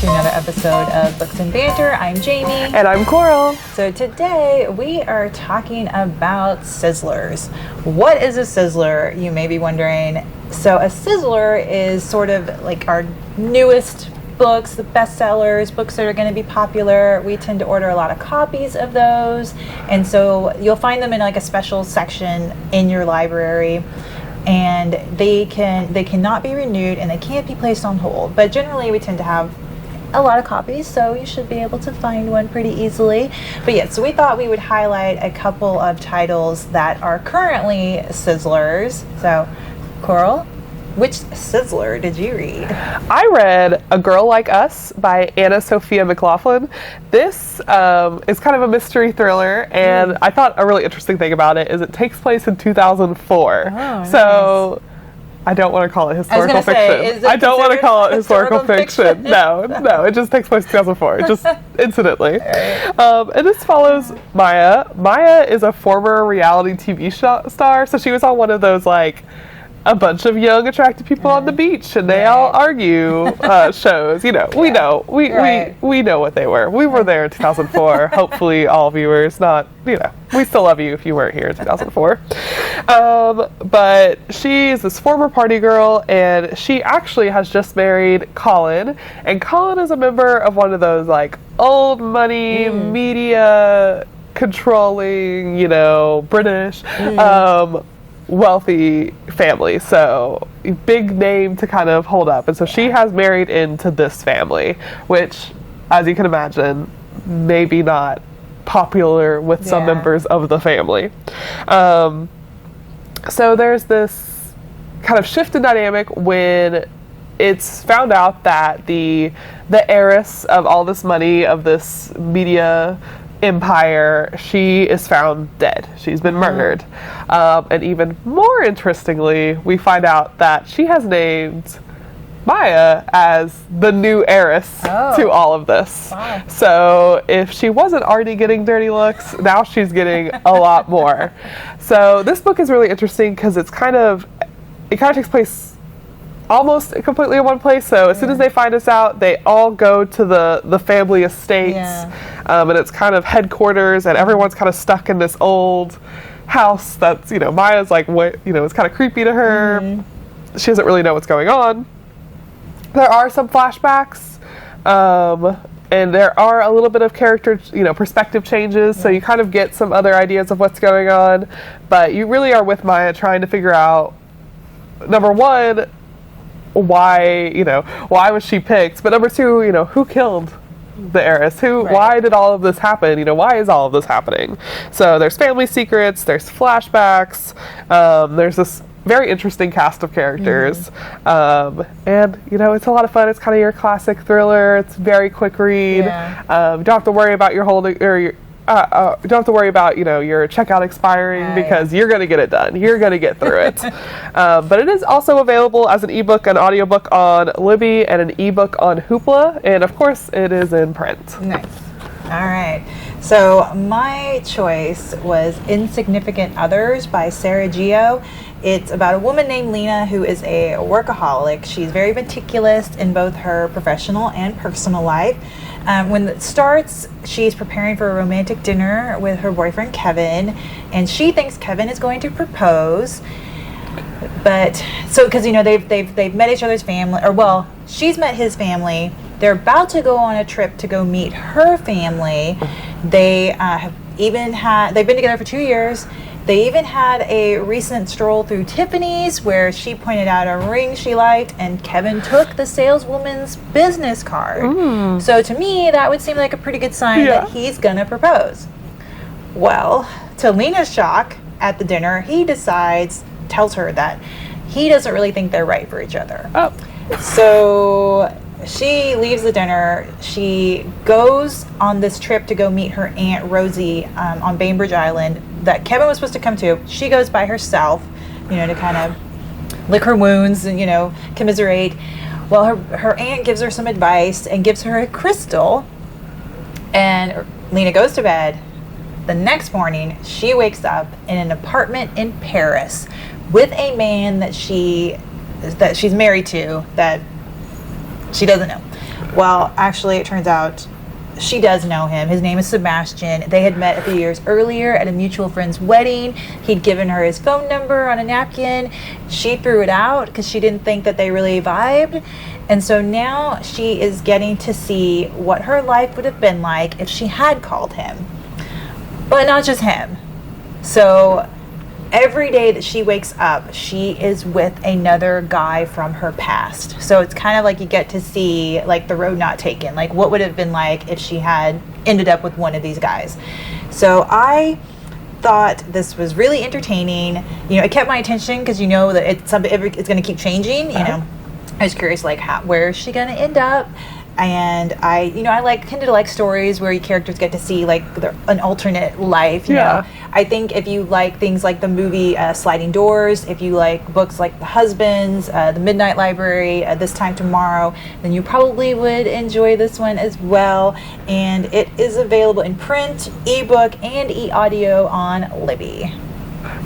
to another episode of Books and Banter. I'm Jamie. And I'm Coral. So today we are talking about Sizzlers. What is a Sizzler, you may be wondering? So a Sizzler is sort of like our newest books, the bestsellers, books that are going to be popular. We tend to order a lot of copies of those. And so you'll find them in like a special section in your library. And they cannot be renewed and they can't be placed on hold. But generally we tend to have a lot of copies, so you should be able to find one pretty easily. But yeah, so we thought we would highlight a couple of titles that are currently Sizzlers. So, Coral, which Sizzler did you read? I read A Girl Like Us by Anna Sophia McLaughlin. This is kind of a mystery thriller, and I thought a really interesting thing about it is it takes place in 2004. Oh, so I don't want to call it historical fiction. I don't want to call it historical fiction. No, it just takes place in 2004, just incidentally. And this follows Maya. Maya is a former reality TV star, so she was on one of those like a bunch of young, attractive people on the beach, and they all argue shows. You know, we know what they were. We were there in 2004. Hopefully, all viewers, not we still love you if you weren't here in 2004. But she is this former party girl, and she actually has just married Colin. And Colin is a member of one of those like old money media controlling, British. Wealthy family, so big name to kind of hold up. And so she has married into this family, which, as you can imagine, maybe not popular with some members of the family. So there's this kind of shift in dynamic when it's found out that the heiress of all this money, of this media empire, she is found dead. She's been murdered. And even more interestingly, we find out that she has named Maya as the new heiress to all of this. Wow. So if she wasn't already getting dirty looks, now she's getting a lot more. So this book is really interesting because it kind of takes place almost completely in one place. So as soon as they find us out, they all go to the family estates, and it's kind of headquarters, and everyone's kind of stuck in this old house that's, Maya's like, it's kind of creepy to her. She doesn't really know what's going on. There are some flashbacks, and there are a little bit of character, perspective changes, so you kind of get some other ideas of what's going on, but you really are with Maya trying to figure out, number one, why was she picked? But number two, who killed the heiress? Why did all of this happen? Why is all of this happening? So there's family secrets, there's flashbacks, there's this very interesting cast of characters. And, it's a lot of fun. It's kind of your classic thriller. It's very quick read. You don't have to worry about your don't have to worry about, your checkout expiring because you're going to get it done. You're going to get through it. But it is also available as an ebook, an audiobook on Libby, and an ebook on Hoopla. And, of course, it is in print. Nice. All right. So my choice was Insignificant Others by Sarah Geo. It's about a woman named Lena who is a workaholic. She's very meticulous in both her professional and personal life. When it starts, she's preparing for a romantic dinner with her boyfriend Kevin, and she thinks Kevin is going to propose. But because they've met each other's family, or well, she's met his family. They're about to go on a trip to go meet her family. They've been together for 2 years. They even had a recent stroll through Tiffany's where she pointed out a ring she liked and Kevin took the saleswoman's business card. So to me, that would seem like a pretty good sign that he's going to propose. Well, to Lena's shock at the dinner, he tells her that he doesn't really think they're right for each other. So she leaves the dinner. She goes on this trip to go meet her Aunt Rosie on Bainbridge Island that Kevin was supposed to come to. She goes by herself, to kind of lick her wounds and, commiserate. Well, her aunt gives her some advice and gives her a crystal. And Lena goes to bed. The next morning, she wakes up in an apartment in Paris with a man that she's married to that she doesn't know. Well, actually, it turns out she does know him. His name is Sebastian. They had met a few years earlier at a mutual friend's wedding. He'd given her his phone number on a napkin. She threw it out because she didn't think that they really vibed. And so now she is getting to see what her life would have been like if she had called him. But not just him. So every day that she wakes up, she is with another guy from her past. So it's kind of like you get to see like the road not taken, like what would have been like if she had ended up with one of these guys. So I thought this was really entertaining. You know, it kept my attention because you know that it's going to keep changing. You know, I was curious like where is she going to end up. And I tend to like stories where your characters get to see like an alternate life. You know, I think if you like things like the movie Sliding Doors, if you like books like The Husbands, The Midnight Library, This Time Tomorrow, then you probably would enjoy this one as well. And it is available in print, ebook, and e-audio on Libby.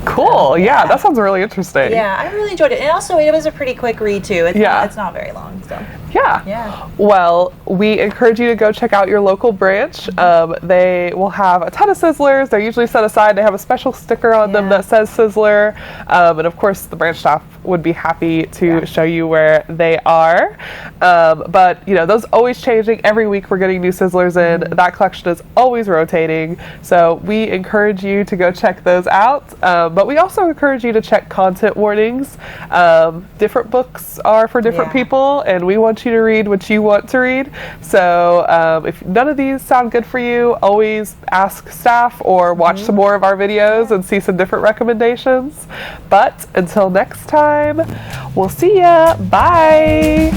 Cool. Yeah, that sounds really interesting. Yeah, I really enjoyed it. And also, it was a pretty quick read, too. It's not very long, so. Yeah. Well, we encourage you to go check out your local branch. They will have a ton of Sizzlers. They're usually set aside. They have a special sticker on them that says Sizzler. And of course, the branch staff would be happy to show you where they are. But, you know, those always changing. Every week we're getting new Sizzlers in. That collection is always rotating. So we encourage you to go check those out. But we also encourage you to check content warnings. Different books are for different people, and we want you to read what you want to read. So if none of these sound good for you, always ask staff or watch some more of our videos and see some different recommendations. But until next time, we'll see ya. Bye.